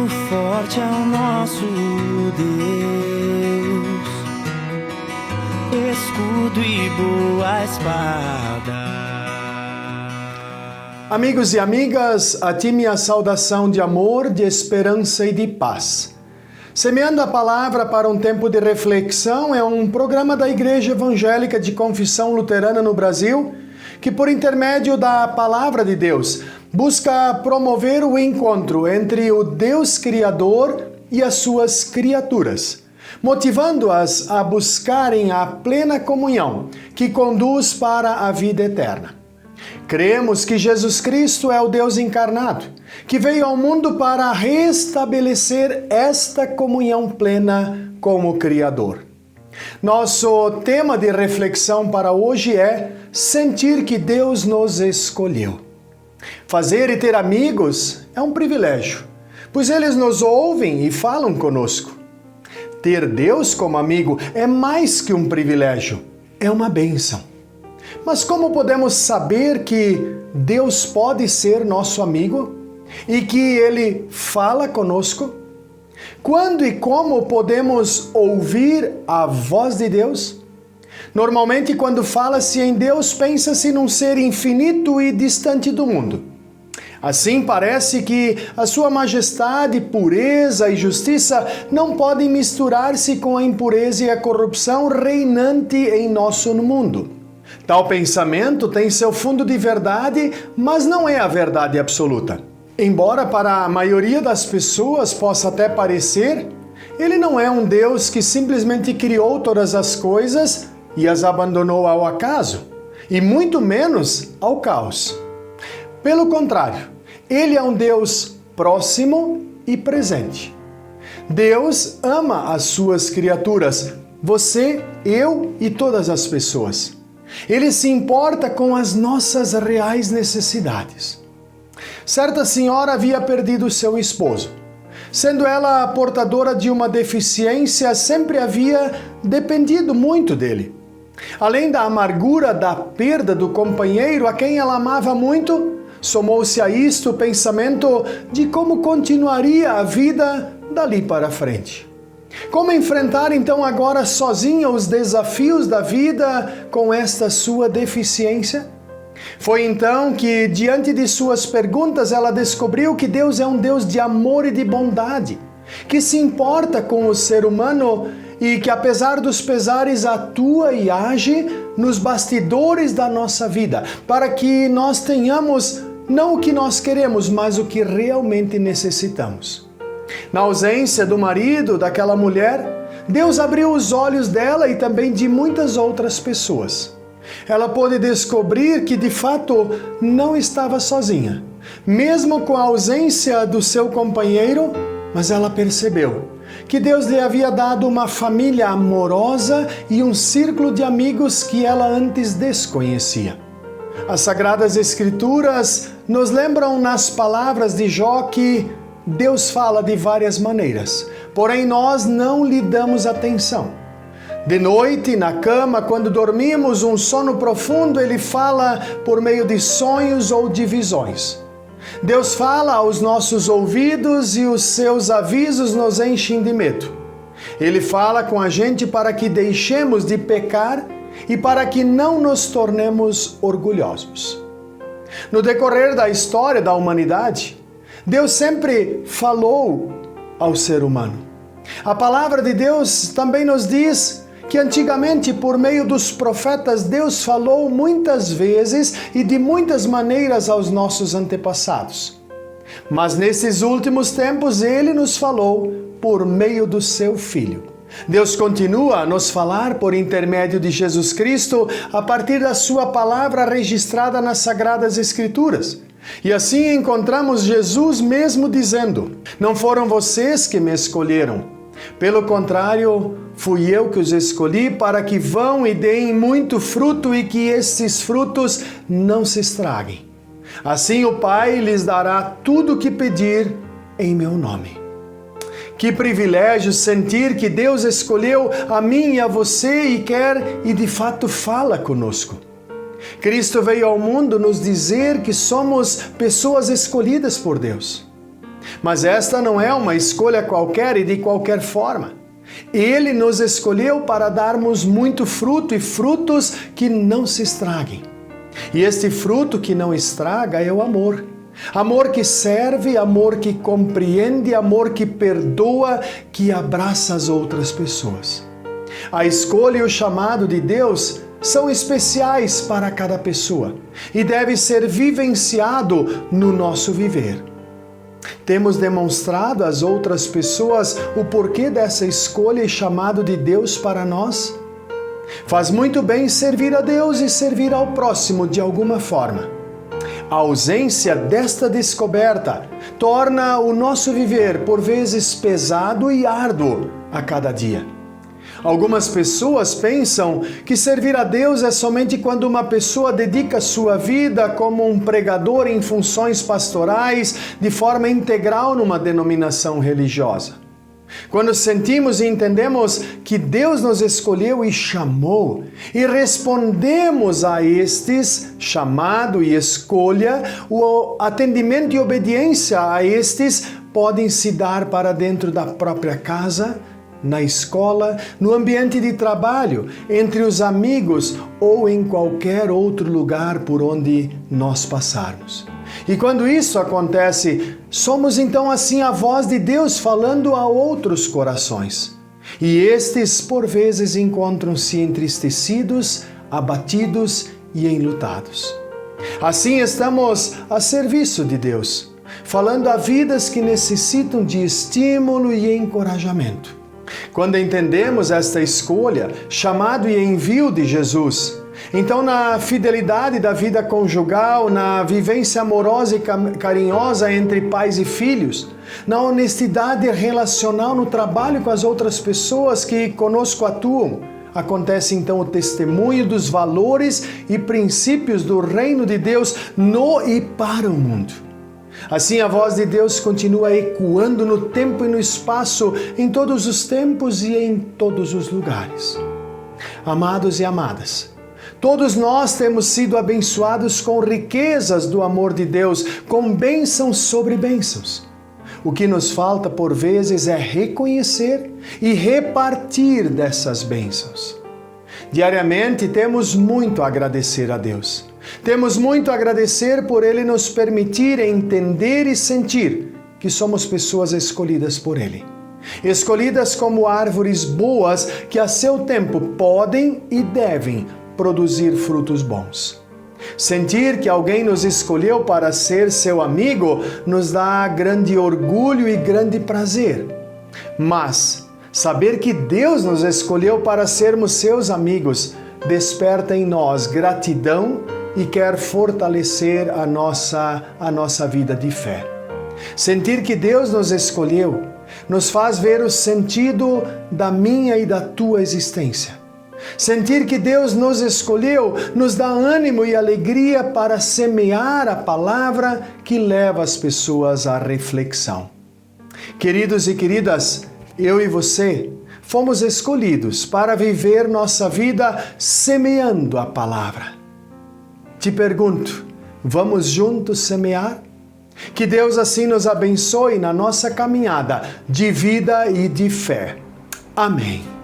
forte é o nosso Deus, escudo e boa espada. Amigos e amigas, a ti minha saudação de amor, de esperança e de paz. Semeando a Palavra para um tempo de reflexão é um programa da Igreja Evangélica de Confissão Luterana no Brasil, que por intermédio da Palavra de Deus busca promover o encontro entre o Deus Criador e as suas criaturas, motivando-as a buscarem a plena comunhão que conduz para a vida eterna. Cremos que Jesus Cristo é o Deus encarnado, que veio ao mundo para restabelecer esta comunhão plena com o Criador. Nosso tema de reflexão para hoje é sentir que Deus nos escolheu. Fazer e ter amigos é um privilégio, pois eles nos ouvem e falam conosco. Ter Deus como amigo é mais que um privilégio, é uma bênção. Mas como podemos saber que Deus pode ser nosso amigo e que Ele fala conosco? Quando e como podemos ouvir a voz de Deus? Normalmente, quando fala-se em Deus, pensa-se num ser infinito e distante do mundo. Assim, parece que a sua majestade, pureza e justiça não podem misturar-se com a impureza e a corrupção reinante em nosso mundo. Tal pensamento tem seu fundo de verdade, mas não é a verdade absoluta. Embora para a maioria das pessoas possa até parecer, Ele não é um Deus que simplesmente criou todas as coisas e as abandonou ao acaso, e muito menos ao caos. Pelo contrário, Ele é um Deus próximo e presente. Deus ama as suas criaturas, você, eu e todas as pessoas. Ele se importa com as nossas reais necessidades. Certa senhora havia perdido seu esposo. Sendo ela portadora de uma deficiência, sempre havia dependido muito dele. Além da amargura da perda do companheiro a quem ela amava muito, somou-se a isto o pensamento de como continuaria a vida dali para frente. Como enfrentar então agora sozinha os desafios da vida com esta sua deficiência? Foi então que, diante de suas perguntas, ela descobriu que Deus é um Deus de amor e de bondade, que se importa com o ser humano e que, apesar dos pesares, atua e age nos bastidores da nossa vida, para que nós tenhamos não o que nós queremos, mas o que realmente necessitamos. Na ausência do marido daquela mulher, Deus abriu os olhos dela e também de muitas outras pessoas. Ela pôde descobrir que de fato não estava sozinha, mesmo com a ausência do seu companheiro, mas ela percebeu que Deus lhe havia dado uma família amorosa e um círculo de amigos que ela antes desconhecia. As Sagradas Escrituras nos lembram nas palavras de Jó que Deus fala de várias maneiras, porém nós não lhe damos atenção. De noite, na cama, quando dormimos um sono profundo, Ele fala por meio de sonhos ou de visões. Deus fala aos nossos ouvidos e os seus avisos nos enchem de medo. Ele fala com a gente para que deixemos de pecar e para que não nos tornemos orgulhosos. No decorrer da história da humanidade, Deus sempre falou ao ser humano. A palavra de Deus também nos diz que antigamente, por meio dos profetas, Deus falou muitas vezes e de muitas maneiras aos nossos antepassados. Mas nesses últimos tempos, Ele nos falou por meio do Seu Filho. Deus continua a nos falar por intermédio de Jesus Cristo a partir da Sua palavra registrada nas Sagradas Escrituras. E assim encontramos Jesus mesmo dizendo: não foram vocês que me escolheram. Pelo contrário, fui eu que os escolhi para que vão e deem muito fruto e que esses frutos não se estraguem. Assim o Pai lhes dará tudo o que pedir em meu nome. Que privilégio sentir que Deus escolheu a mim e a você e quer e de fato fala conosco. Cristo veio ao mundo nos dizer que somos pessoas escolhidas por Deus. Mas esta não é uma escolha qualquer e de qualquer forma. Ele nos escolheu para darmos muito fruto e frutos que não se estraguem. E este fruto que não estraga é o amor. Amor que serve, amor que compreende, amor que perdoa, que abraça as outras pessoas. A escolha e o chamado de Deus são especiais para cada pessoa e deve ser vivenciado no nosso viver. Temos demonstrado às outras pessoas o porquê dessa escolha e chamado de Deus para nós? Faz muito bem servir a Deus e servir ao próximo de alguma forma. A ausência desta descoberta torna o nosso viver por vezes pesado e árduo a cada dia. Algumas pessoas pensam que servir a Deus é somente quando uma pessoa dedica sua vida como um pregador em funções pastorais de forma integral numa denominação religiosa. Quando sentimos e entendemos que Deus nos escolheu e chamou, e respondemos a estes, chamado e escolha, o atendimento e obediência a estes podem se dar para dentro da própria casa, na escola, no ambiente de trabalho, entre os amigos ou em qualquer outro lugar por onde nós passarmos. E quando isso acontece, somos então assim a voz de Deus falando a outros corações. E estes, por vezes, encontram-se entristecidos, abatidos e enlutados. Assim estamos a serviço de Deus, falando a vidas que necessitam de estímulo e encorajamento. Quando entendemos esta escolha, chamado e envio de Jesus, então na fidelidade da vida conjugal, na vivência amorosa e carinhosa entre pais e filhos, na honestidade relacional no trabalho com as outras pessoas que conosco atuam, acontece então o testemunho dos valores e princípios do reino de Deus no e para o mundo. Assim, a voz de Deus continua ecoando no tempo e no espaço, em todos os tempos e em todos os lugares. Amados e amadas, todos nós temos sido abençoados com riquezas do amor de Deus, com bênçãos sobre bênçãos. O que nos falta, por vezes, é reconhecer e repartir dessas bênçãos. Diariamente, temos muito a agradecer a Deus. Temos muito a agradecer por Ele nos permitir entender e sentir que somos pessoas escolhidas por Ele. Escolhidas como árvores boas que a seu tempo podem e devem produzir frutos bons. Sentir que alguém nos escolheu para ser seu amigo nos dá grande orgulho e grande prazer. Mas saber que Deus nos escolheu para sermos seus amigos desperta em nós gratidão e quer fortalecer a nossa vida de fé. Sentir que Deus nos escolheu nos faz ver o sentido da minha e da tua existência. Sentir que Deus nos escolheu nos dá ânimo e alegria para semear a palavra que leva as pessoas à reflexão. Queridos e queridas, eu e você fomos escolhidos para viver nossa vida semeando a palavra. Te pergunto, vamos juntos semear? Que Deus assim nos abençoe na nossa caminhada de vida e de fé. Amém.